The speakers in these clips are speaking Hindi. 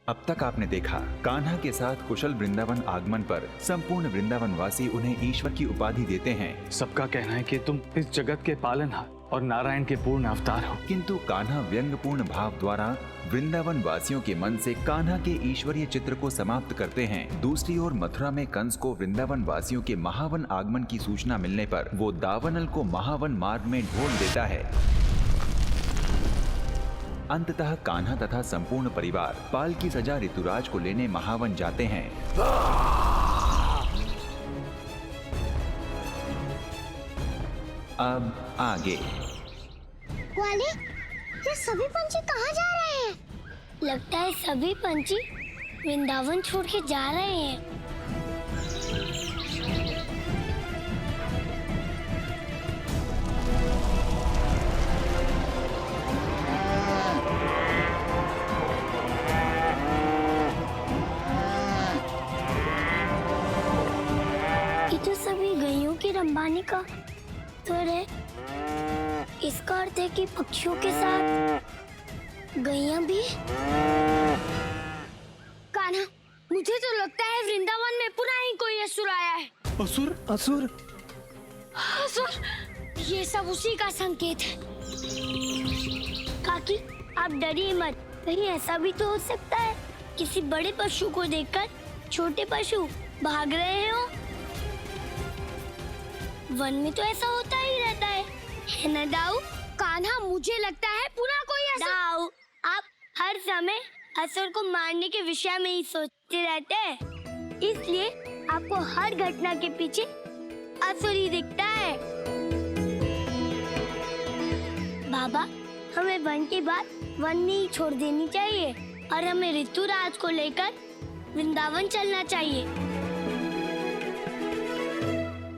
अब तक आपने देखा कान्हा के साथ कुशल वृंदावन आगमन पर संपूर्ण वृंदावन वासी उन्हें ईश्वर की उपाधि देते हैं। सबका कहना है कि तुम इस जगत के पालनहार और नारायण के पूर्ण अवतार हो। किंतु कान्हा व्यंग्यपूर्ण भाव द्वारा वृंदावन वासियों के मन से कान्हा के ईश्वरीय चित्र को समाप्त करते हैं। दूसरी ओर मथुरा में कंस को वृंदावन वासियों के महावन आगमन की सूचना मिलने पर वो दावानल को महावन मार्ग में ढोल देता है। अंततः कान्हा तथा संपूर्ण परिवार पाल की सजा ऋतुराज को लेने महावन जाते हैं। अब आगे। ग्वाले, ये सभी पंछी कहाँ जा रहे हैं? लगता है सभी पंछी वृंदावन छोड़ के जा रहे हैं। ये तो सभी गैयों की रंबानी का स्वर है। इसका अर्थ है कि पक्षियों के साथ गैया भी। कान्हा, मुझे तो लगता है वृंदावन में पुनः ही कोई असुर आया है। असुर? असुर? असुर, ये सब उसी का संकेत है। काकी, आप डरिए मत। कहीं ऐसा भी तो हो सकता है किसी बड़े पशु को देखकर छोटे पशु भाग रहे हो। वन में तो ऐसा होता ही रहता है ना दाऊ? कान्हा, मुझे लगता है पुनः कोई असुर। दाऊ, आप हर समय असुर को मारने के विषय में ही सोचते रहते हैं, इसलिए आपको हर घटना के पीछे असुर ही दिखता है। बाबा, हमें वन की बात वन में ही छोड़ देनी चाहिए और हमें ऋतुराज को लेकर वृंदावन चलना चाहिए।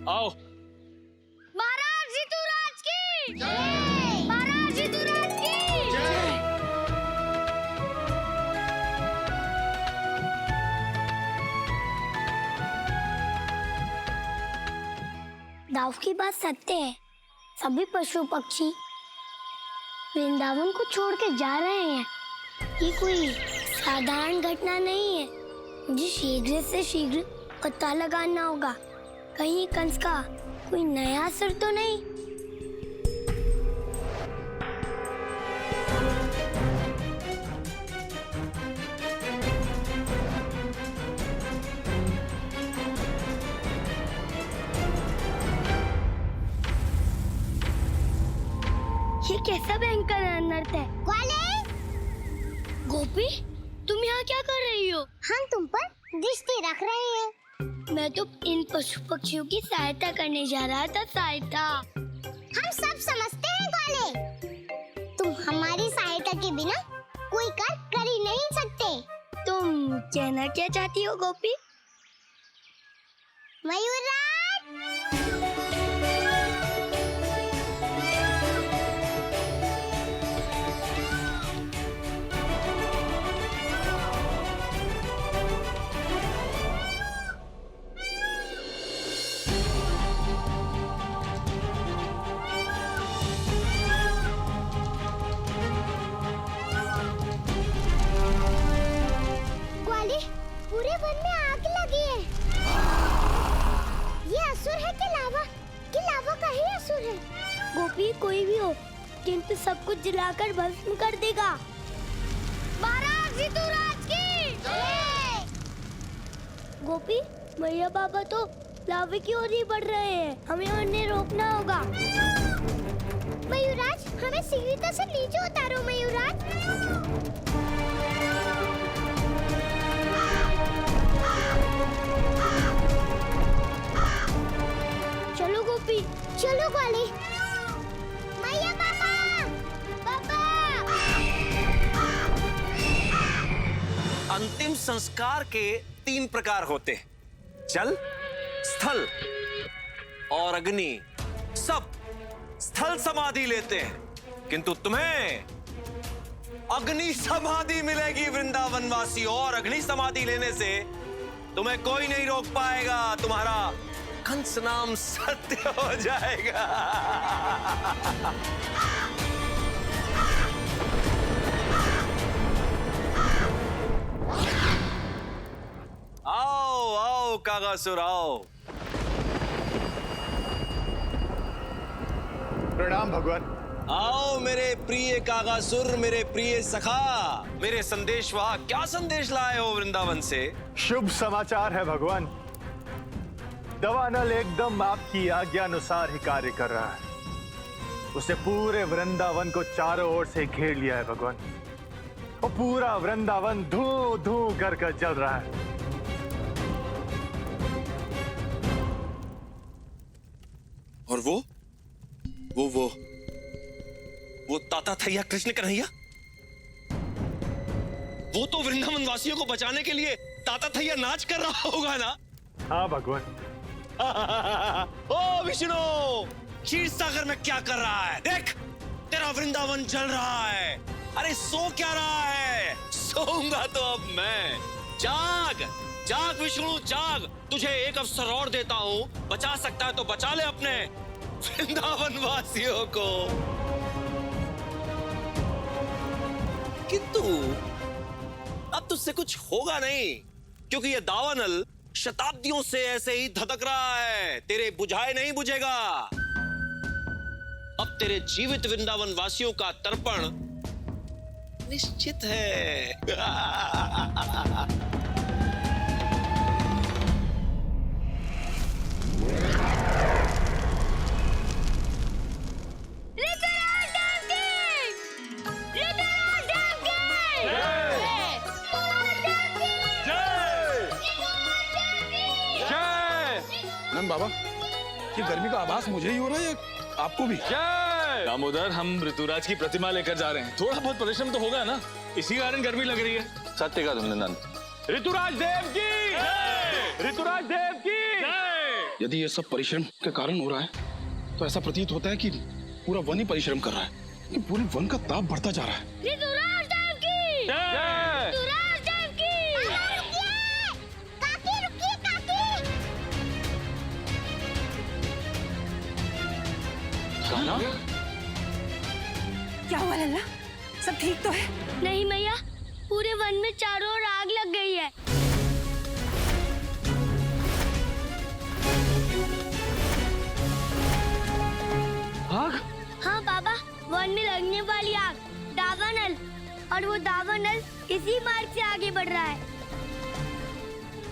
आओ। महाराज ऋतुराज की जय! महाराज ऋतुराज की जय! दाऊ की बात सत्य है। सभी पशु पक्षी वृंदावन को छोड़ के जा रहे हैं। ये कोई साधारण घटना नहीं है। मुझे शीघ्र से शीघ्र पता लगाना होगा कहीं कंस का कोई नया असुर तो नहीं। ये कैसा भयंकर अनर्थ है? ग्वाले, गोपी, तुम यहाँ क्या कर रही हो? हम तुम पर दृष्टि रख रहे हैं। मैं तो इन पशु पक्षियों की सहायता करने जा रहा था। सहायता हम सब समझते हैं ग्वाले, तुम हमारी सहायता के बिना कोई कार्य कर ही नहीं सकते। तुम कहना क्या चाहती हो गोपी? मयूरराज, पूरे वन में आग लगी है। ये असुर है कि लावा का ही असुर है? गोपी, कोई भी हो, किंतु सब कुछ जलाकर भस्म कर देगा। महाराज ऋतुराज की जय! गोपी, मैया बाबा तो लावे की ओर ही बढ़ रहे हैं। हमें उन्हें रोकना होगा। मयूरराज, हमें शीघ्रता से नीचे उतारो। मयूरराज, चलो गोपी, चलो ग्वाले। मैया पापा, अंतिम संस्कार के 3 प्रकार होते हैं, जल, स्थल और अग्नि। सब स्थल समाधि लेते हैं, किंतु तुम्हें अग्नि समाधि मिलेगी वृंदावन वासी। और अग्नि समाधि लेने से तुम्हें कोई नहीं रोक पाएगा। तुम्हारा कंस नाम सत्य हो जाएगा। कागासुर आओ। प्रणाम भगवान। आओ मेरे प्रिय कागासुर, मेरे प्रिय सखा, मेरे संदेशवाह, क्या संदेश लाए हो वृंदावन से? शुभ समाचार है भगवान। दवानल एकदम आपकी आज्ञा अनुसार ही कार्य कर रहा है। उसे पूरे वृंदावन को चारों ओर से घेर लिया है भगवान। वो पूरा वृंदावन धू धू कर जल रहा है। और वो ताता थैया कृष्ण कन्हैया, वो तो वृंदावन वासियों को बचाने के लिए ताता थैया नाच कर रहा होगा ना? हाँ भगवान। ओ विष्णु, क्षीर सागर में क्या कर रहा है? देख, तेरा वृंदावन जल रहा है। अरे सो क्या रहा है? सोऊंगा तो अब मैं। जाग जाग विष्णु जाग, तुझे एक अवसर और देता हूं, बचा सकता है तो बचा ले अपने वृंदावन वासियों को। किंतु अब तुझसे कुछ होगा नहीं, क्योंकि ये दावानल शताब्दियों से ऐसे ही धधक रहा है, तेरे बुझाए नहीं बुझेगा। अब तेरे जीवित वृंदावन वासियों का तर्पण निश्चित है। बाबा, ये गर्मी का आभास मुझे ही हो रहा है या आपको भी? दामोदर, हम ऋतुराज की प्रतिमा लेकर जा रहे हैं, थोड़ा बहुत परिश्रम तो होगा ना, इसी कारण गर्मी लग रही है। सत्य का तुमने नंद। ऋतुराज देव की, ऋतुराज देव की। यदि ये सब परिश्रम के कारण हो रहा है तो ऐसा प्रतीत होता है कि पूरा वन ही परिश्रम कर रहा है, कि पूरे वन का ताप बढ़ता जा रहा है। ऋतुराज देव की, ऋतुराज देव की। काकी रुकिए, काकी। क्या हुआ लल्ला? सब ठीक तो है? नहीं मैया, पूरे वन में चारों ओर आग लग गई है। आग? हाँ बाबा, वन में लगने वाली आग, दावानल, और वो दावानल इसी मार्ग से आगे बढ़ रहा है।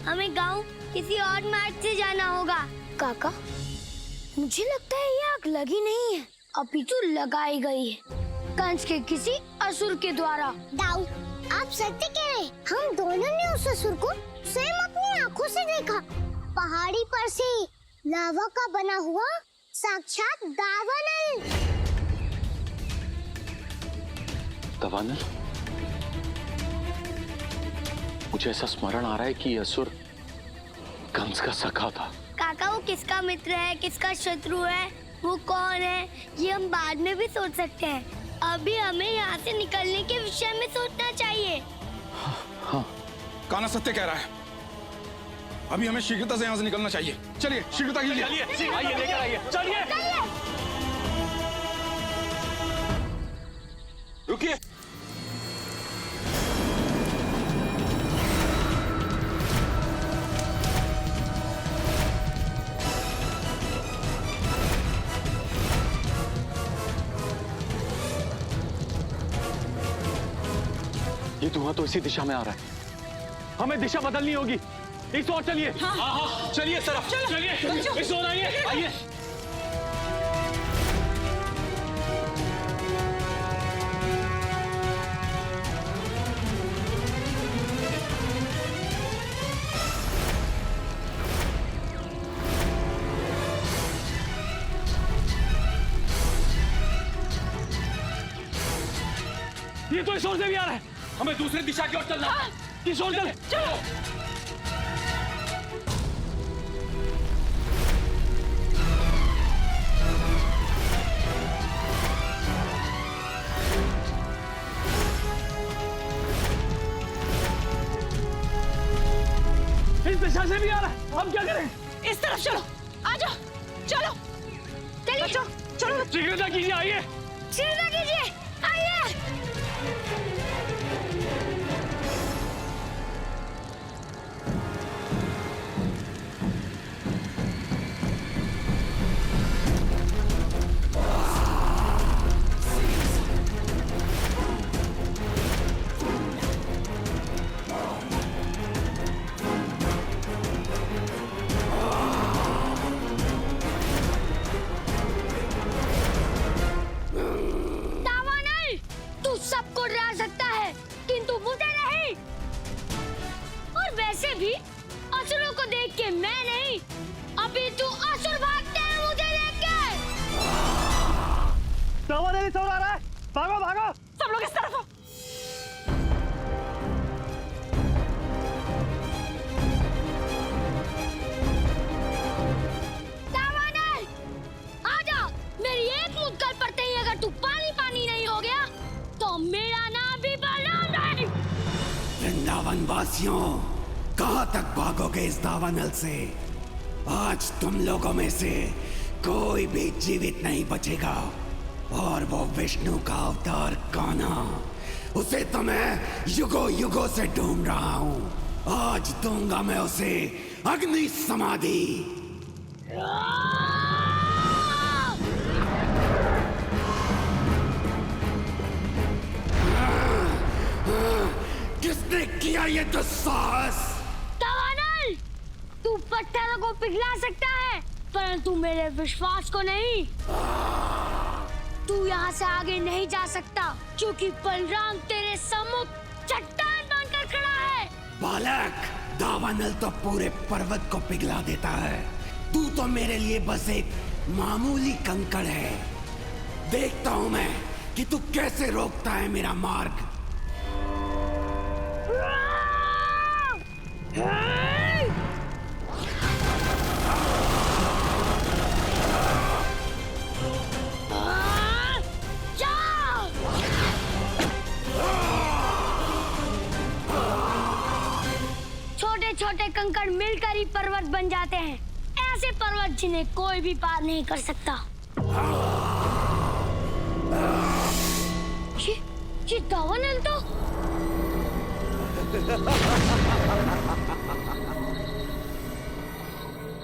हमें गांव किसी और मार्ग से जाना होगा। काका, मुझे लगता है ये आग लगी नहीं है, अपितु लगाई गई है कंस के किसी असुर के द्वारा। दाऊ, आप सत्य कह रहे हैं। हम दोनों ने उस असुर को स्वयं अपनी आंखों से देखा। पहाड़ी पर से लावा का बना हुआ साक्षात दावानल। दावानल? मुझे ऐसा स्मरण आ रहा है कि असुर कंस का सखा था। काका, वो किसका मित्र है, किसका शत्रु है, वो कौन है, ये हम बाद में भी सोच सकते हैं। अभी हमें यहाँ से निकलने के विषय में सोचना चाहिए। हाँ, कान्हा सत्य कह रहा है। अभी हमें शीघ्रता से यहाँ से निकलना चाहिए। चलिए, शीघ्रता कीजिए। आइए, लेकर आइए, चलिए। रुकिए। ये धुआं तो इसी दिशा में आ रहा है। हमें दिशा बदलनी होगी, इस ओर चलिए। हाँ। चलिए सर, चलिए, इस ओर आइए, आइए। ये तो इस ओर से भी आ रहा है, हमें दूसरी दिशा की ओर चलना है। किस ओर चले? चलो। इस दिशा से भी आ रहा है, हम क्या करें? इस तरफ चलो, आ जाओ, चलो, चलो, चलो, शीघ्रता कीजिए, आइए। शीघ्रता कीजिए, आइए। भी असुरों को देख के मैं नहीं, अभी तू असुर भागते हैं मुझे देख के। दावानल चोर आ रहा है, भागो भागो। सब लोग इस तरफ हो। दावानल, आजा। मेरी एक मुक्कल पड़ते ही अगर तू पानी पानी नहीं हो गया तो मेरा नाम भी बलराम नहीं। वृंदावन वासियों, कहां तक भागोगे इस दावानल से? आज तुम लोगों में से कोई भी जीवित नहीं बचेगा। और वो विष्णु का अवतार कान्हा, उसे तो मैं युगों युगों से ढूंढ रहा हूं। आज दूंगा मैं उसे अग्नि समाधि। किसने किया ये दुस्साहस? दावानल, तू पत्थरों को पिघला सकता है परंतु मेरे विश्वास को नहीं। तू यहाँ से आगे नहीं जा सकता क्योंकि बलराम तेरे सम्मुख चट्टान बनकर खड़ा है। बालक, दावानल तो पूरे पर्वत को पिघला देता है। तू तो मेरे लिए बस एक मामूली कंकड़ है। देखता हूँ मैं कि तू कैसे रोकता है मेरा मार्ग। छोटे छोटे कंकड़ मिलकर ही पर्वत बन जाते हैं। ऐसे पर्वत जिन्हें कोई भी पार नहीं कर सकता। ये दावानल तो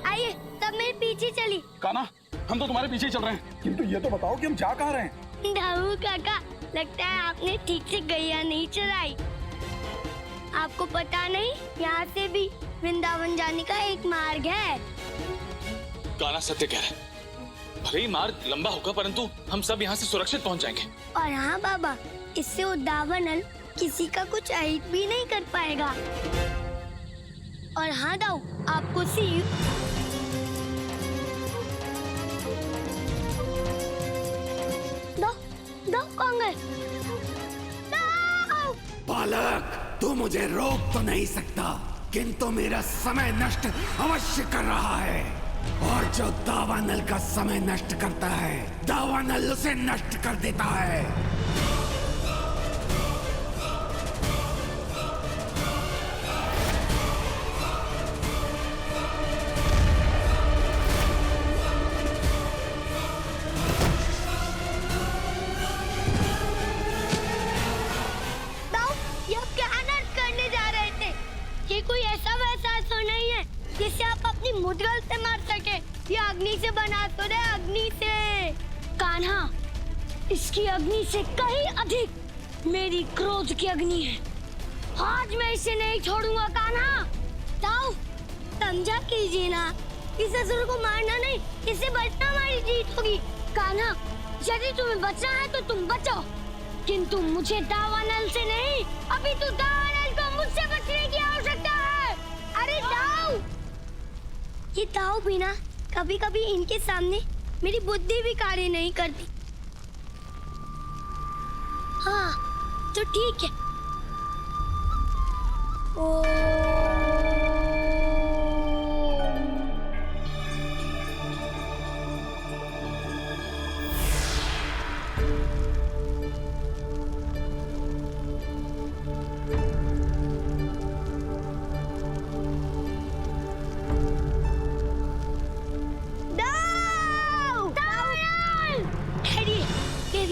आइए, सब मेरे पीछे चली। कान्हा, हम तो तुम्हारे पीछे चल रहे हैं, किंतु ये तो बताओ कि हम जा कहाँ रहे हैं? दाऊ काका, लगता है आपने ठीक से गैया नहीं चलाई। आपको पता नहीं, यहाँ से भी वृंदावन जाने का एक मार्ग है। कान्हा सत्य कह रहा है। भले ही मार्ग लंबा होगा परंतु हम सब यहाँ से सुरक्षित पहुँच जाएंगे। और हाँ बाबा, इससे वो दावानल किसी का कुछ अहित भी नहीं कर पाएगा। और हाँ दाऊ, आपको सी दो कांगल। बालक, तू मुझे रोक तो नहीं सकता, किंतु मेरा समय नष्ट अवश्य कर रहा है। और जो दावानल का समय नष्ट करता है, दावानल उसे नष्ट कर देता है। जिससे आप अपनी मुद्गल से मार सके। ये अग्नि से बना तो दे, अग्नि से। कान्हा, इसकी अग्नि से कहीं अधिक मेरी क्रोध की अग्नि है। आज मैं इसे नहीं छोड़ूंगा कान्हा। ताऊ, समझा कीजिए ना, इस असुर को मारना नहीं, इसे बचना हमारी जीत होगी। कान्हा, यदि तुम्हें बचना है तो तुम बचो, किंतु मुझे दावानल से नहीं, अभी तो दावानल को मुझसे बचने की आवश्यकता है। अरे दाऊ, ये दाऊ भी ना कभी कभी इनके सामने मेरी बुद्धि भी कार्य नहीं करती। हाँ तो ठीक है।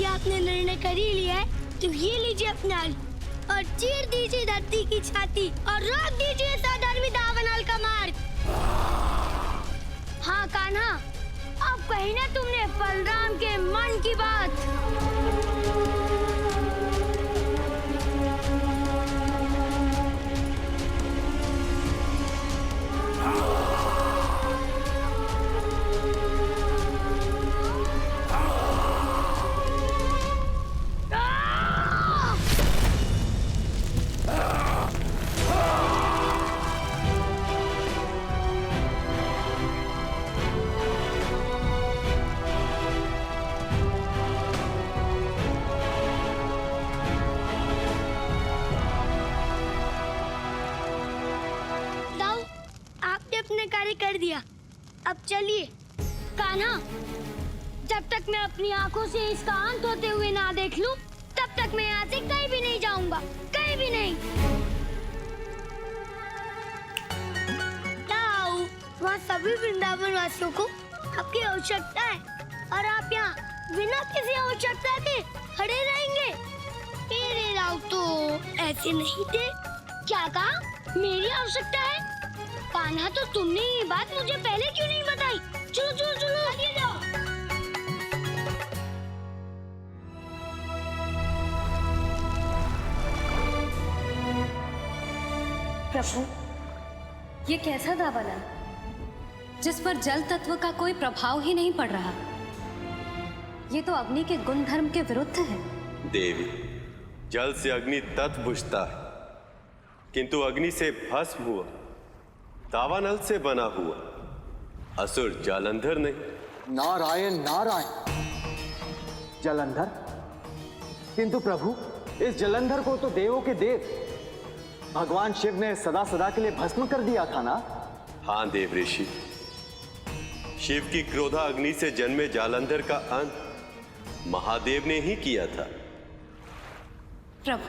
आपने निर्णय कर ही लिया है तो ये लीजिए अपना और चीर दीजिए धरती की छाती और रोक दीजिए साधर्मी दावानल का मार्ग। हाँ कान्हा, अब कही ना तुमने बलराम के मन की बात। कार्य कर दिया। अब चलिए कान्हा, जब तक मैं अपनी आंखों से इसका अंत होते हुए ना देख लूं, तब तक मैं यहाँ से कहीं भी नहीं जाऊंगा, कहीं भी नहीं। लाओ, वहाँ सभी वृंदावन वासियों को आपकी आवश्यकता है और आप यहाँ बिना किसी आवश्यकता के खड़े रहेंगे। मेरे राव तो ऐसे नहीं थे। क्या कहा? मेरी आवश्यकता है? कान्हा, तो तुमने ये बात मुझे पहले क्यों नहीं बताई? चलो चलो चलो आगे जाओ। प्रभु, ये कैसा दावन है जिस पर जल तत्व का कोई प्रभाव ही नहीं पड़ रहा? ये तो अग्नि के गुण धर्म के विरुद्ध है। देवी, जल से अग्नि तत्व बुझता है, किंतु अग्नि से भस्म हुआ दावानल से बना हुआ असुर जालंधर नहीं। नारायण नारायण। जलंधर? किंतु प्रभु, इस जलंधर को तो देवों के देव भगवान शिव ने सदा सदा के लिए भस्म कर दिया था ना? हाँ देव ऋषि, शिव की क्रोधा अग्नि से जन्मे जालंधर का अंत महादेव ने ही किया था। प्रभु,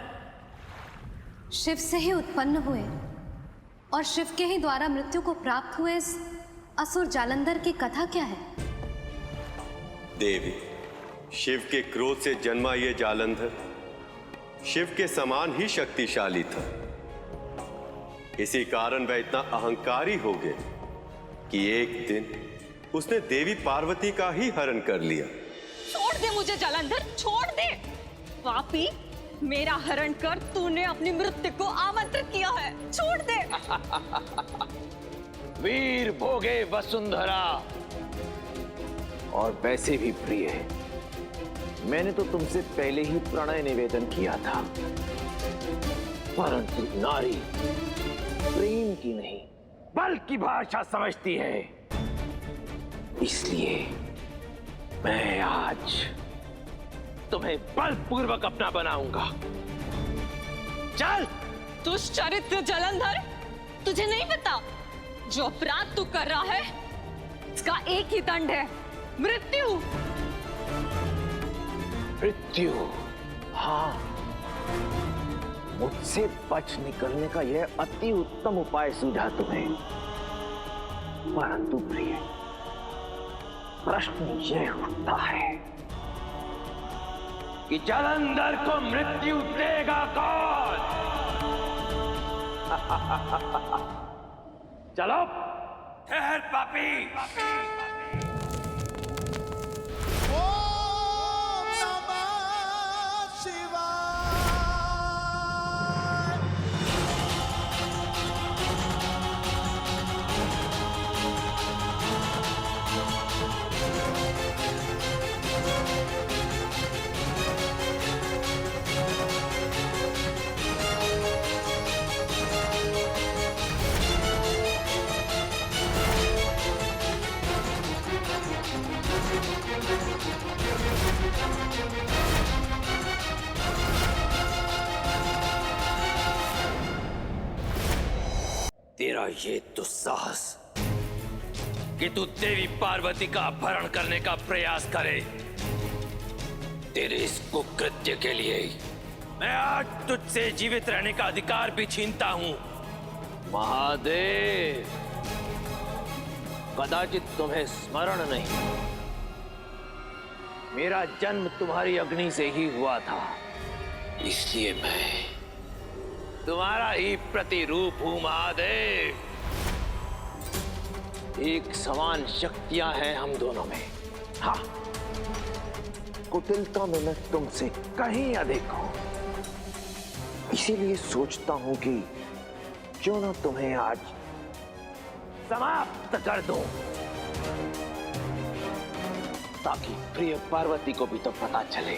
शिव से ही उत्पन्न हुए और शिव के ही द्वारा मृत्यु को प्राप्त हुए इस असुर जालंधर की कथा क्या है? देवी, शिव के क्रोध से जन्मा ये जालंधर शिव के समान ही शक्तिशाली था। इसी कारण वह इतना अहंकारी हो गए कि एक दिन उसने देवी पार्वती का ही हरण कर लिया। छोड़ दे मुझे जालंधर, छोड़ दे। पापी, मेरा हरण कर तूने अपनी मृत्यु को आमंत्रित किया है। छोड़ दे। वीर भोगे वसुंधरा, और वैसे भी प्रिय, मैंने तो तुमसे पहले ही प्रणय निवेदन किया था, परंतु नारी प्रेम की नहीं बल की भाषा समझती है, इसलिए मैं आज तुम्हें बलपूर्वक अपना बनाऊंगा। चल। दुष्चरित्र जलंधर, तुझे नहीं पता जो अपराध तू कर रहा है इसका एक ही दंड है, मृत्यु। मृत्यु? हाँ, मुझसे बच निकलने का यह अति उत्तम उपाय सूझा तुम्हें, परंतु प्रिय, प्रश्न यह उठता है कि जालंधर को मृत्यु देगा कौन? चलो। ठहर पापी। तेरा ये दुस्साहस कि तू देवी पार्वती का अपहरण करने का प्रयास करे, तेरे इस कुकृत्य के लिए मैं आज तुझसे जीवित रहने का अधिकार भी छीनता हूं। महादेव, कदाचित तुम्हें स्मरण नहीं, मेरा जन्म तुम्हारी अग्नि से ही हुआ था, इसलिए मैं तुम्हारा ही प्रतिरूप हूं महादेव। एक समान शक्तियां हैं हम दोनों में। हाँ, कुटिलता में मैं तुमसे कहीं अधिक हूं, इसीलिए सोचता हूं कि क्यों ना तुम्हें आज समाप्त कर दूं, ताकि प्रिय पार्वती को भी तो पता चले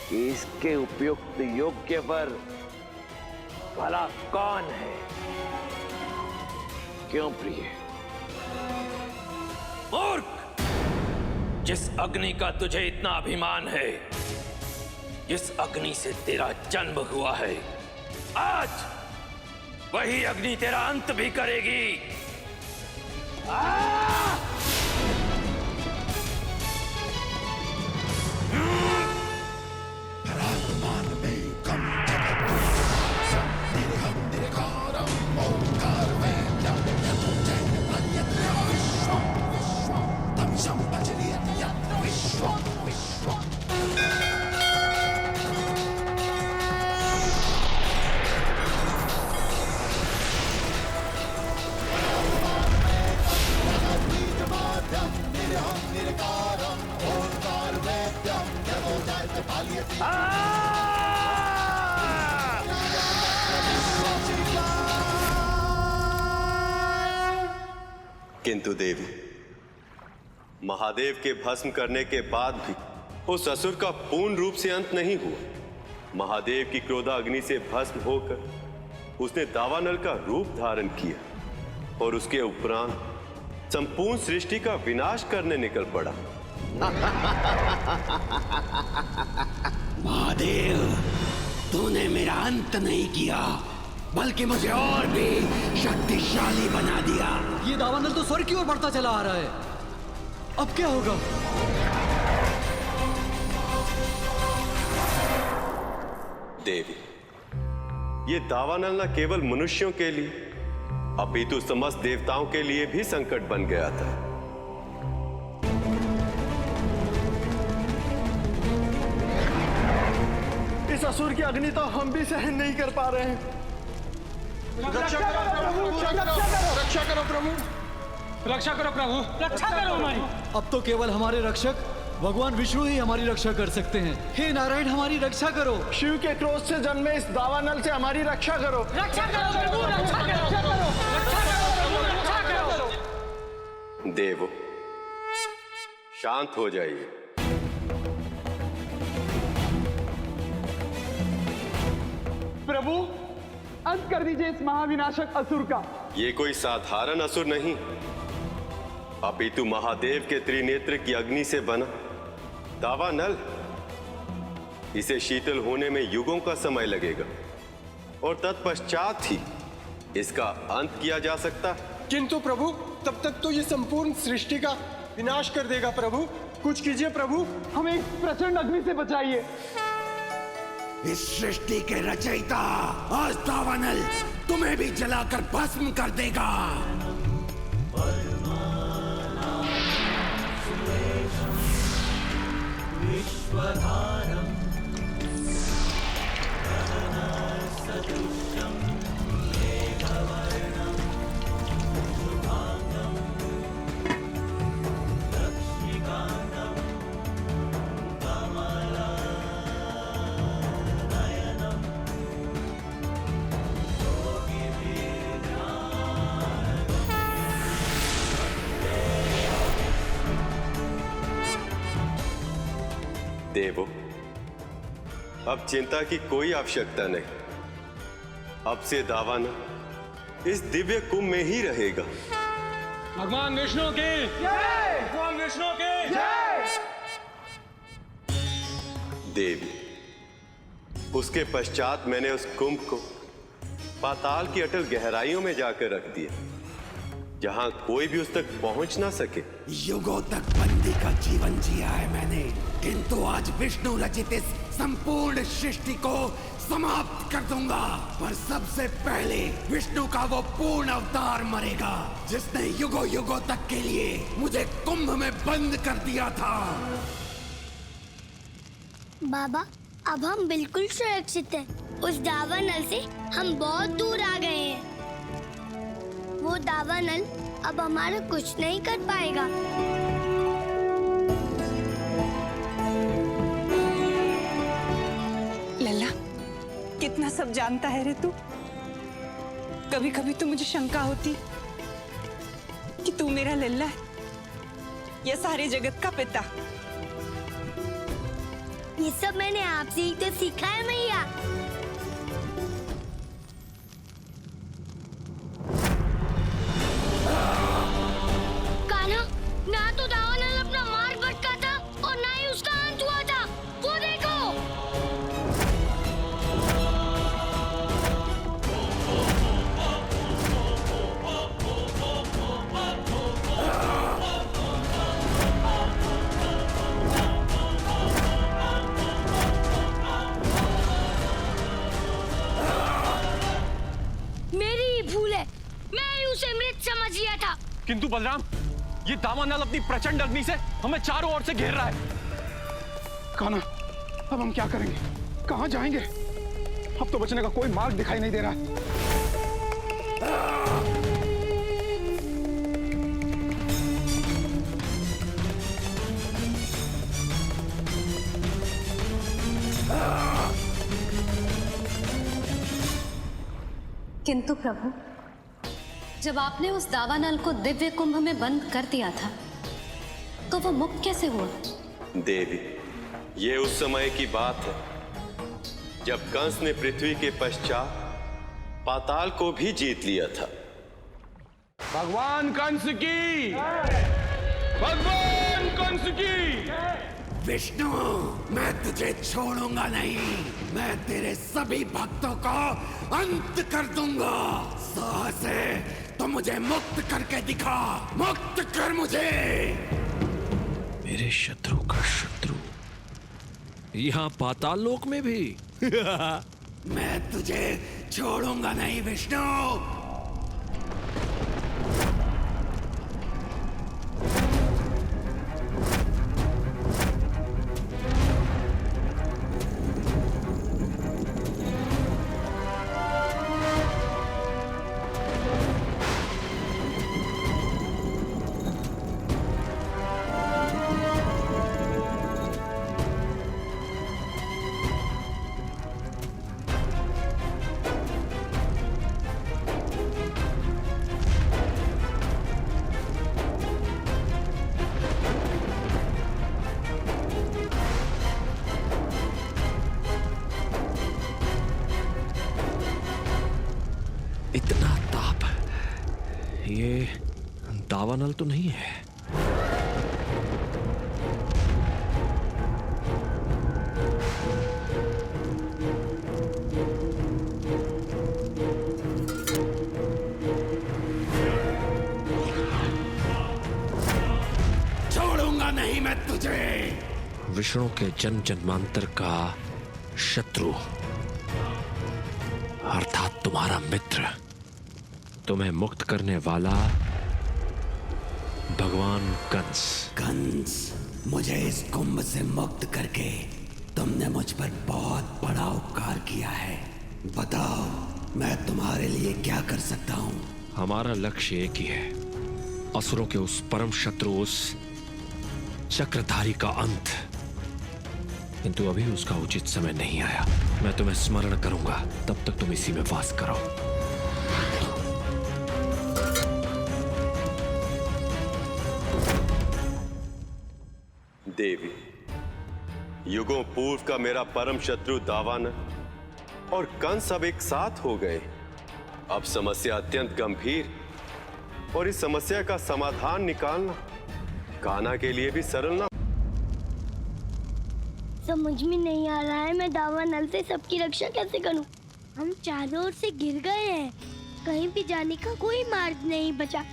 कि इसके उपयुक्त योग्य वर भला कौन है। क्यों प्रिय? मूर्ख, जिस अग्नि का तुझे इतना अभिमान है, जिस अग्नि से तेरा जन्म हुआ है, आज वही अग्नि तेरा अंत भी करेगी। किंतु देवी, महादेव के भस्म करने के बाद भी उस असुर का पूर्ण रूप से अंत नहीं हुआ। महादेव की क्रोधाग्नि से भस्म होकर उसने दावानल का रूप धारण किया और उसके उपरांत संपूर्ण सृष्टि का विनाश करने निकल पड़ा। महादेव, तूने मेरा अंत नहीं किया, बल्कि मुझे और भी शक्तिशाली बना दिया। ये दावानल तो स्वर्ग की ओर बढ़ता चला आ रहा है। अब क्या होगा? देवी, ये दावानल न केवल मनुष्यों के लिए अपितु समस्त देवताओं के लिए भी संकट बन गया था। इस असुर की अग्नि तो हम भी सहन नहीं कर पा रहे हैं। रक्षा करो प्रभु, रक्षा करो प्रभु, रक्षा करो प्रभु, रक्षा करो हमारी। अब तो केवल हमारे रक्षक भगवान विष्णु ही हमारी रक्षा कर सकते हैं। हे नारायण, हमारी रक्षा करो। शिव के क्रोध से जन्मे इस दावानल से हमारी रक्षा करो। रक्षा करो प्रभु, रक्षा करो, रक्षा करो प्रभु, रक्षा करो। देवो, शांत हो जाइए। प्रभु, अंत कर दीजिए इस महाविनाशक असुर का। ये कोई साधारण असुर नहीं, अपितु महादेव के त्रिनेत्र की अग्नि से बना दावानल। इसे शीतल होने में युगों का समय लगेगा और तत्पश्चात ही इसका अंत किया जा सकता। किंतु प्रभु, तब तक तो ये संपूर्ण सृष्टि का विनाश कर देगा। प्रभु, कुछ कीजिए प्रभु, हमें इस प्रचंड अग्नि से बचाइए। इस सृष्टि के रचयिता आज दावानल तुम्हें भी जलाकर भस्म कर देगा। देवो, अब चिंता की कोई आवश्यकता नहीं। अब से दावानल इस दिव्य कुंभ में ही रहेगा। भगवान विष्णु की जय, भगवान विष्णु की जय। देवी, उसके पश्चात मैंने उस कुंभ को पाताल की अटल गहराइयों में जाकर रख दिया, जहां कोई भी उस तक पहुंच ना सके। युगों तक बंदी का जीवन जिया है मैंने, किंतु आज विष्णु रचित इस संपूर्ण सृष्टि को समाप्त कर दूंगा। पर सबसे पहले विष्णु का वो पूर्ण अवतार मरेगा, जिसने युगों युगों तक के लिए मुझे कुंभ में बंद कर दिया था। बाबा, अब हम बिल्कुल सुरक्षित हैं। उस दावानल से हम बहुत दूर आ गए हैं। वो दावानल अब हमारा कुछ नहीं कर पाएगा। लल्ला, कितना सब जानता है रे तू। कभी कभी तो मुझे शंका होती कि तू मेरा लल्ला है या सारे जगत का पिता। ये सब मैंने आपसे ही तो सीखा है मैया। कान्हा, ना तो दावानल अपना मार्ग भटका था और ना ही उसका अंत हुआ था। वो देखो। उसे मृत समझ लिया था। किंतु बलराम, ये दावानल अपनी प्रचंड अग्नि से हमें चारों ओर से घेर रहा है। कान्हा, अब हम क्या करेंगे? कहाँ जाएंगे? अब तो बचने का कोई मार्ग दिखाई नहीं दे रहा है। किंतु प्रभु, जब आपने उस दावानल को दिव्य कुंभ में बंद कर दिया था, तो वो मुक्त कैसे हुआ? देवी, ये उस समय की बात है जब कंस ने पृथ्वी के पश्चात पाताल को भी जीत लिया था। भगवान कंस की! भगवान कंस की! विष्णु, मैं तुझे छोड़ूंगा नहीं। मैं तेरे सभी भक्तों का अंत कर दूंगा। साहस है तो मुझे मुक्त करके दिखा। मुक्त कर मुझे। मेरे शत्रु का शत्रु यहाँ पाताल लोक में भी। मैं तुझे छोड़ूंगा नहीं विष्णु। इतना ताप, ये दावानल तो नहीं है। छोड़ूंगा नहीं मैं तुझे। विष्णु के जन्म जन्मांतर का शत्रु अर्थात तुम्हारा मित्र, तुम्हें मुक्त करने वाला भगवान कंस। कंस, मुझे इस कुंभ से मुक्त करके तुमने मुझ पर बहुत बड़ा उपकार किया है। बताओ, मैं तुम्हारे लिए क्या कर सकता हूँ? हमारा लक्ष्य एक ही है, असुरों के उस परम शत्रु, उस चक्रधारी का अंत। किंतु अभी उसका उचित समय नहीं आया। मैं तुम्हें स्मरण करूंगा, तब तक तुम इसी में वास करो। देवी, युगों पूर्व का मेरा परम शत्रु दावानल और कंस अब एक साथ हो गए। अब समस्या अत्यंत गंभीर, और इस समस्या का समाधान निकालना कान्हा के लिए भी सरल ना। समझ में नहीं आ रहा है मैं दावानल से सबकी रक्षा कैसे करूं। हम चारों ओर से गिर गए हैं, कहीं भी जाने का कोई मार्ग नहीं बचा।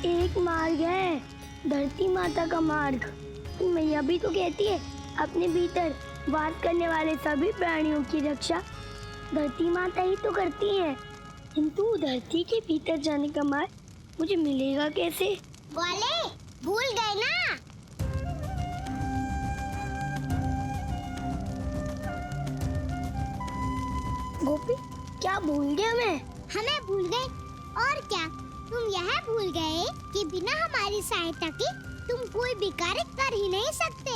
एक मार्ग है, धरती माता का मार्ग। मैया भी तो कहती है अपने भीतर वास करने वाले सभी प्राणियों की रक्षा धरती माता ही तो करती है। किंतु धरती के भीतर जाने का मार्ग मुझे मिलेगा कैसे? वाले भूल गए ना? गोपी, क्या भूल गए हमें? हमें भूल गए और क्या? तुम यह भूल गए कि बिना हमारी सहायता के तुम कोई भी कार्य कर ही नहीं सकते।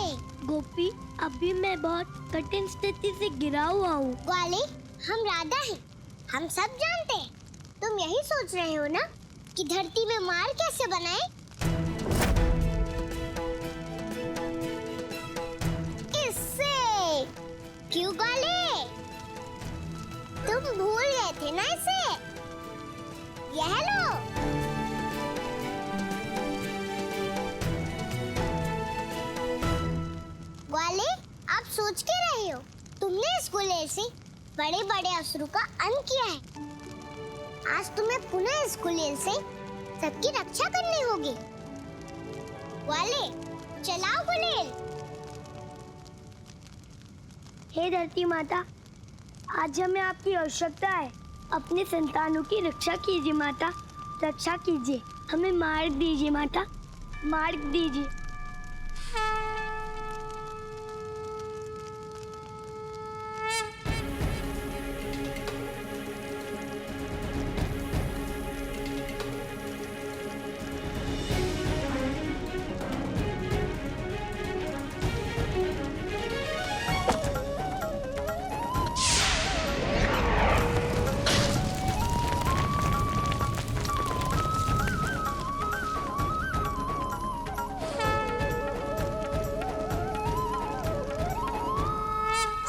गोपी, अभी मैं बहुत कठिन स्थिति से गिरा हुआ हूँ। वाले, हम राधा हैं, हम सब जानते हैं। तुम यही सोच रहे हो ना कि धरती में मार्ग कैसे बनाए? इससे। क्यों गाले? तुम भूल गए थे ना इसे? यह लो। ग्वाले, आप सोच के रहे हो तुमने इस गुलेल से बड़े बड़े असुरों का अंत किया है। आज तुम्हें पुनः इस गुलेल से सबकी रक्षा करनी होगी। ग्वाले, चलाओ गुलेल। हे धरती माता, आज हमें आपकी आवश्यकता है। अपने संतानों की रक्षा कीजिए माता, रक्षा कीजिए। हमें मार्ग दीजिए माता, मार्ग दीजिए।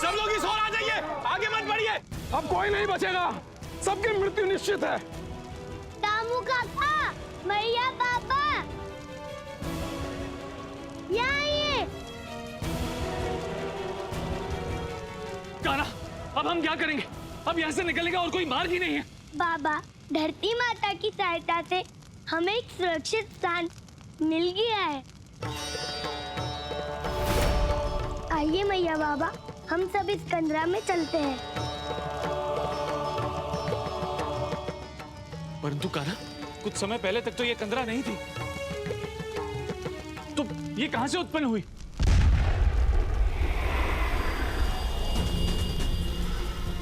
सब लोग इस ओर आ जाइए, आगे मत बढ़िए। अब कोई नहीं बचेगा, सबकी मृत्यु निश्चित है। दामू काका, मैया पापा, यहाँ आइए। कान्हा, अब हम क्या करेंगे? अब यहाँ से निकलने का और कोई मार्ग ही नहीं है। बाबा, धरती माता की सहायता से हमें एक सुरक्षित स्थान मिल गया है। आइए मैया बाबा, हम सब इस कंदरा में चलते हैं। परंतु कान्हा, कुछ समय पहले तक तो ये कंदरा नहीं थी, तो ये कहां से उत्पन्न हुई?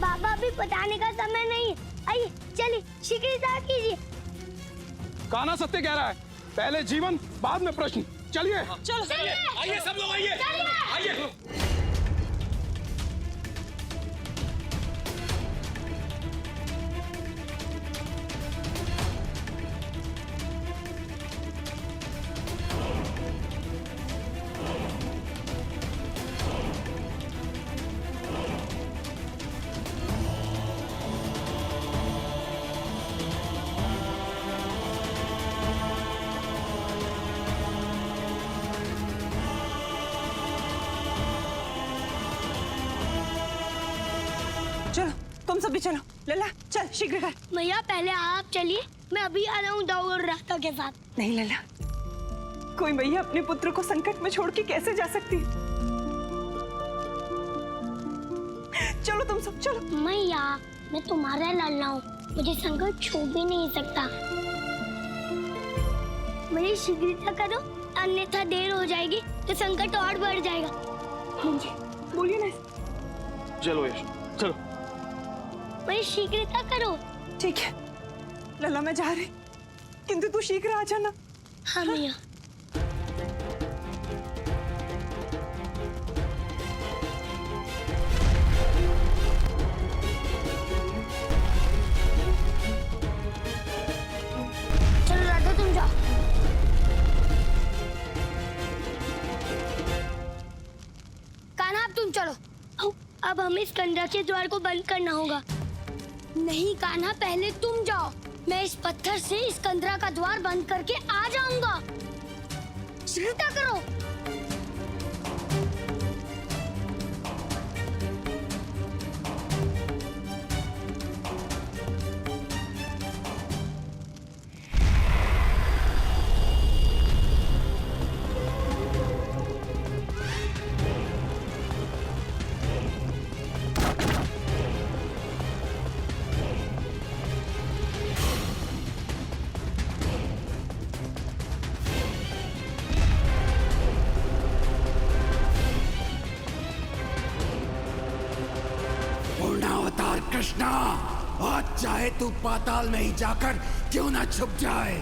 बाबा, अभी बताने का समय नहीं है। आइए चलिए, शीघ्रता कीजिए। कान्हा सत्य कह रहा है, पहले जीवन बाद में प्रश्न। चलिए चलो चलिए, आइए सब लोग आइए, आइए। चलो तुम सब भी चलो। लल्ला चल शीघ्र कर। मैया पहले आप चलिए, मैं अभी आ रहा हूँ दाऊ और रास्ता के साथ। नहीं लल्ला, कोई मैया अपने पुत्र को संकट में छोड़ के कैसे जा सकती है? चलो तुम सब चलो। मैया, मैं तुम्हारा लल्ला हूँ, मुझे संकट छू भी नहीं सकता। मेरी शीघ्रता करो, अन्यथा देर हो जाएगी तो संकट और बढ़ जाएगा। बोलिए ना। चलो यश, चलो। मेरी शीघ्रता करो। ठीक है लल्ला, मैं जा रही, किंतु तू शीघ्र आ जाना। हाँ मैया। चलो राधा, तुम जाओ। कान्हा, अब तुम चलो। अब हमें इस कंदरा के द्वार को बंद करना होगा। नहीं कान्हा, पहले तुम जाओ। मैं इस पत्थर से इस कंदरा का द्वार बंद करके आ जाऊंगा। शीघ्रता करो। पूर्णावतार कृष्णा, आज चाहे तू पाताल में ही जाकर क्यों ना छुप जाए,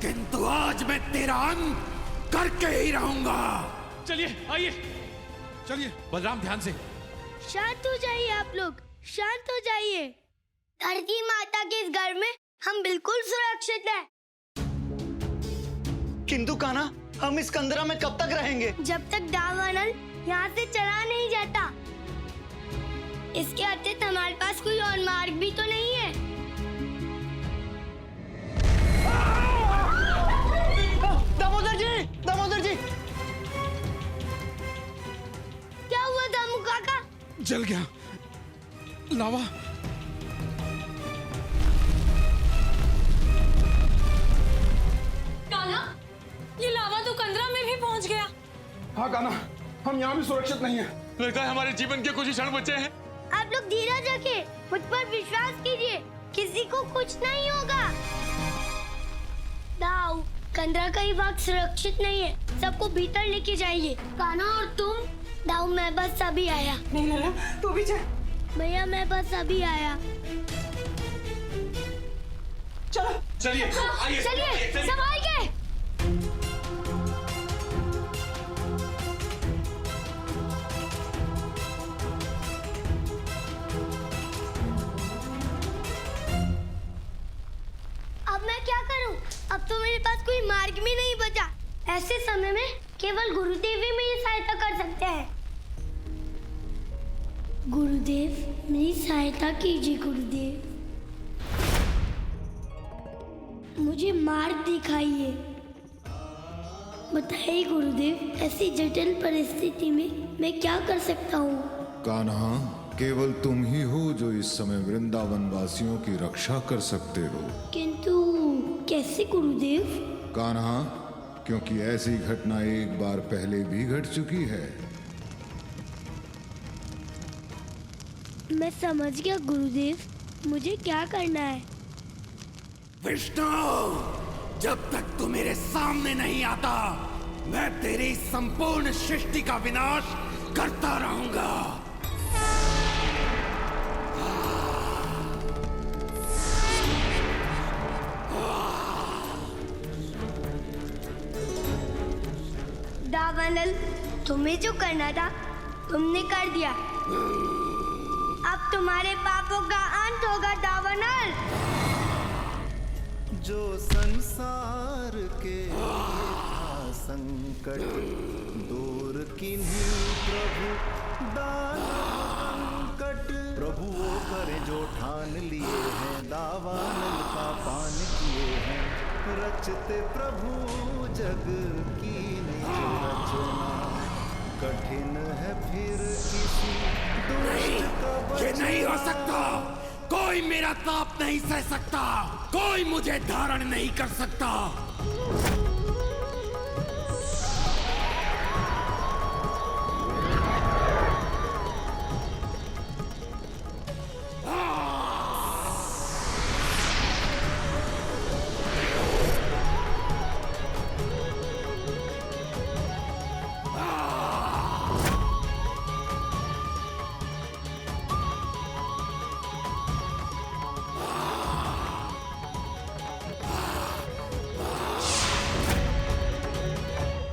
किंतु आज मैं तेरा अंत करके ही रहूंगा। चलिए आइए। चलिए बलराम, ध्यान से। शांत हो जाइए आप लोग, शांत हो जाइए। धरती माता के इस घर में हम बिल्कुल सुरक्षित हैं। किंतु कान्हा, हम इस कंदरा में कब तक रहेंगे? जब तक दावानल यहाँ से चला नहीं जाता। इसके अतिरिक्त हमारे पास कोई और मार्ग भी तो नहीं है। दामोदर जी, दामोदर जी। क्या हुआ दामू काका? जल गया लावा। कान्हा, ये लावा तो कंदरा में भी पहुंच गया। हाँ कान्हा, हम यहाँ भी सुरक्षित नहीं है। लगता है हमारे जीवन के कुछ ही क्षण बचे हैं। आप लोग धीरज रखिए, मुझ पर विश्वास कीजिए, किसी को कुछ नहीं होगा। दाऊ, कंदरा का ये भाग सुरक्षित नहीं है, सबको भीतर लेके जाइए। कान्हा और तुम? दाऊ, मैं बस अभी आया। नहीं लल्ला, तू भी जा। भैया, मैं बस अभी आया। चलो चलिए चलिए, संभाल के। अब मैं क्या करूं? अब तो मेरे पास कोई मार्ग भी नहीं बचा। ऐसे समय में केवल गुरुदेव ही मेरी सहायता कर सकते हैं। गुरुदेव, मेरी सहायता कीजिए गुरुदेव। मुझे मार्ग दिखाइए। बताइए गुरुदेव, ऐसी जटिल परिस्थिति में मैं क्या कर सकता हूँ? कान्हा, केवल तुम ही हो जो इस समय वृंदावन वासियों की रक्षा कर सकते हो। किंतु कैसे गुरुदेव? कान्हा, क्योंकि ऐसी घटना एक बार पहले भी घट चुकी है। मैं समझ गया गुरुदेव, मुझे क्या करना है? विष्णु, जब तक तू मेरे सामने नहीं आता, मैं तेरी संपूर्ण सृष्टि का विनाश करता रहूंगा। दावानल, तुम्हें जो करना था तुमने कर दिया। अब तुम्हारे पापों का अंत होगा दावानल। जो संसार के संकट दूर किन्हीं प्रभु दान संकट। प्रभु वो करे जो ठान लिए हैं, दावानल का पान किए हैं। रचते प्रभु जग की निज रचना, कठिन है फिर किसी दुष्ट का बचना। ये नहीं हो सकता। कोई मेरा ताप नहीं सह सकता, कोई मुझे धारण नहीं कर सकता।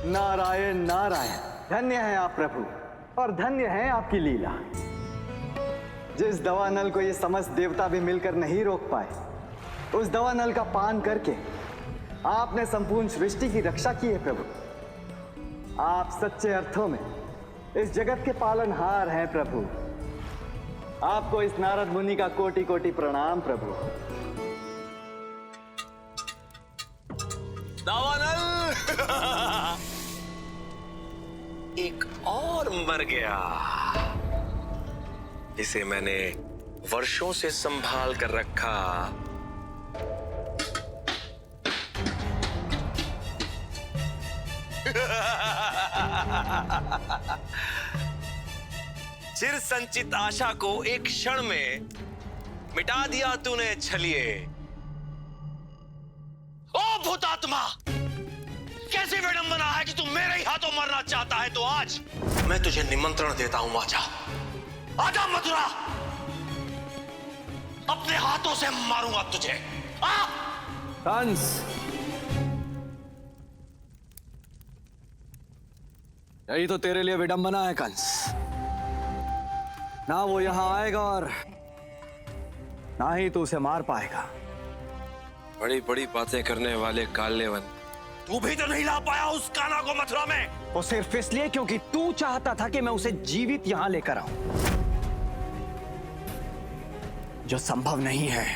नारायण नारायण, धन्य है आप प्रभु और धन्य है आपकी लीला। जिस दवानल को ये समस्त देवता भी मिलकर नहीं रोक पाए, उस दवानल का पान करके आपने संपूर्ण सृष्टि की रक्षा की है प्रभु। आप सच्चे अर्थों में इस जगत के पालनहार हैं प्रभु। आपको इस नारद मुनि का कोटि कोटि प्रणाम प्रभु। दावानल एक और मर गया, इसे मैंने वर्षों से संभाल कर रखा। चिर संचित आशा को एक क्षण में मिटा दिया तूने छलिए। ओ भूतात्मा, कैसी विडंबना है कि तू मेरे ही हाथों मरना चाहता है। तो आज मैं तुझे निमंत्रण देता हूं, आजा आजा मथुरा, अपने हाथों से मारूंगा तुझे। आ कंस, यही तो तेरे लिए विडंबना है कंस। ना वो यहां आएगा और ना ही तू उसे मार पाएगा। बड़ी बड़ी बातें करने वाले काल्यवन, तू भी तो नहीं ला पाया उस कान्हा को मथुरा में। वो सिर्फ इसलिए क्योंकि तू चाहता था कि मैं उसे जीवित यहां लेकर आऊं, जो संभव नहीं है।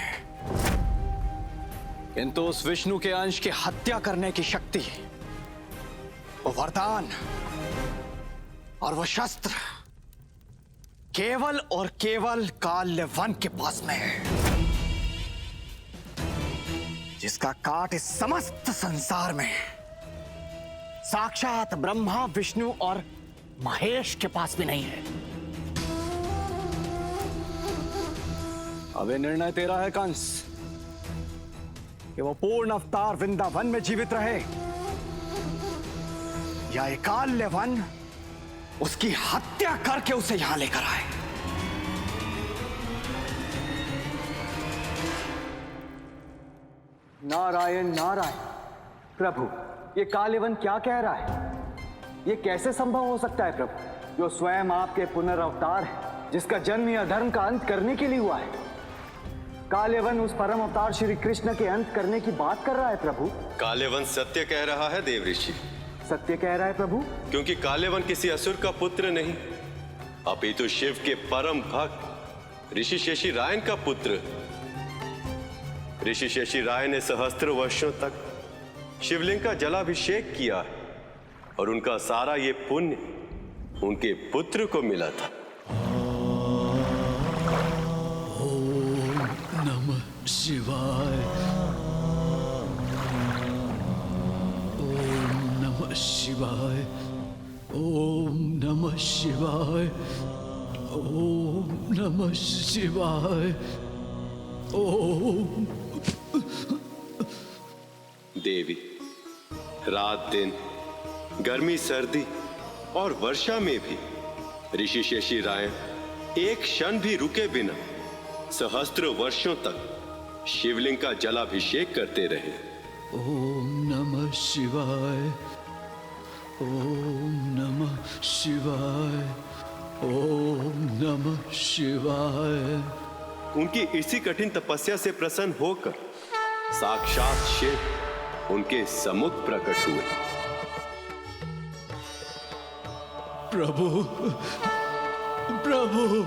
किंतु उस विष्णु के अंश की हत्या करने की शक्ति, वो वरदान और वो शस्त्र केवल और केवल काल्यवन के पास में है, जिसका काट इस समस्त संसार में साक्षात ब्रह्मा, विष्णु और महेश के पास भी नहीं है। अब ये निर्णय तेरा है कंस कि वो पूर्ण अवतार वृंदावन में जीवित रहे या एकाल्य वन उसकी हत्या करके उसे यहां लेकर आए। नारायण नारायण। प्रभु, ये कालेवन क्या कह रहा है? ये कैसे संभव हो सकता है प्रभु, जो स्वयं आपके पुनर्अवतार है, जिसका जन्म यह धर्म का अंत करने के लिए हुआ है? कालेवन उस परम अवतार श्री कृष्ण के अंत करने की बात कर रहा है प्रभु। कालेवन सत्य कह रहा है देव ऋषि। सत्य कह रहा है प्रभु? क्योंकि कालेवन किसी असुर का पुत्र नहीं, अपितु शिव के परम भक्त ऋषि शेषी रायन का पुत्र। ऋषि शेषी राय ने सहस्त्र वर्षों तक शिवलिंग का जलाभिषेक किया है और उनका सारा ये पुण्य उनके पुत्र को मिला था। ओम नमः शिवाय। ओम नमः शिवाय। ओम नमः शिवाय। ओम नमः शिवाय। ओम। देवी, रात दिन, गर्मी सर्दी और वर्षा में भी ऋषि शेषी राय एक क्षण भी रुके बिना सहस्त्र वर्षों तक शिवलिंग का जलाभिषेक करते रहे। ओम नमः शिवाय। ओम नमः शिवाय। ओम नमः शिवाय। उनकी इसी कठिन तपस्या से प्रसन्न होकर साक्षात शिव उनके सम्मुख प्रकट हुए। प्रभु, प्रभु।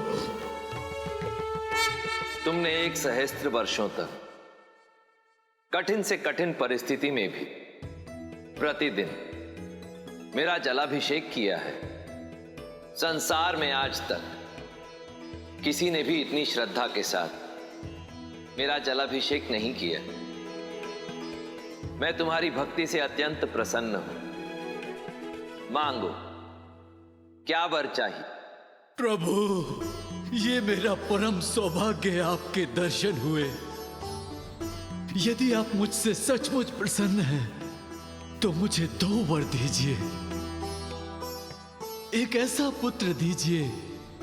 तुमने 1 सहस्त्र वर्षों तक कठिन से कठिन परिस्थिति में भी प्रतिदिन मेरा जलाभिषेक किया है। संसार में आज तक किसी ने भी इतनी श्रद्धा के साथ मेरा जलाभिषेक नहीं किया। मैं तुम्हारी भक्ति से अत्यंत प्रसन्न हूं। मांगो, क्या वर चाहिए? प्रभु, ये मेरा परम सौभाग्य है, आपके दर्शन हुए। यदि आप मुझसे सचमुच प्रसन्न हैं, तो मुझे 2 वर दीजिए। एक ऐसा पुत्र दीजिए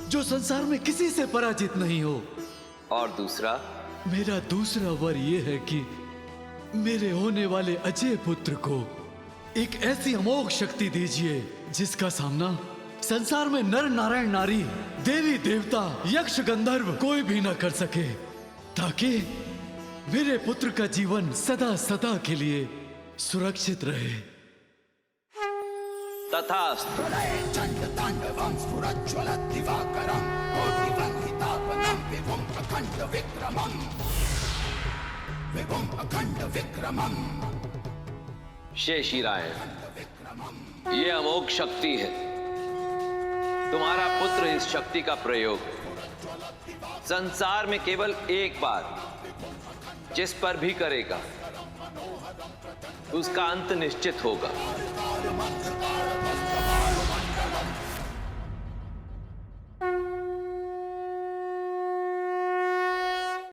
जो संसार में किसी से पराजित नहीं हो। और दूसरा? मेरा दूसरा वर यह है कि मेरे होने वाले अजय पुत्र को एक ऐसी अमोघ शक्ति दीजिए जिसका सामना संसार में नर नारायण नारी, देवी देवता, यक्ष गंधर्व कोई भी न कर सके, ताकि मेरे पुत्र का जीवन सदा सदा के लिए सुरक्षित रहे। तथास्तु। शेषी राय, ये अमोघ शक्ति है। तुम्हारा पुत्र इस शक्ति का प्रयोग संसार में केवल एक बार जिस पर भी करेगा उसका अंत निश्चित होगा।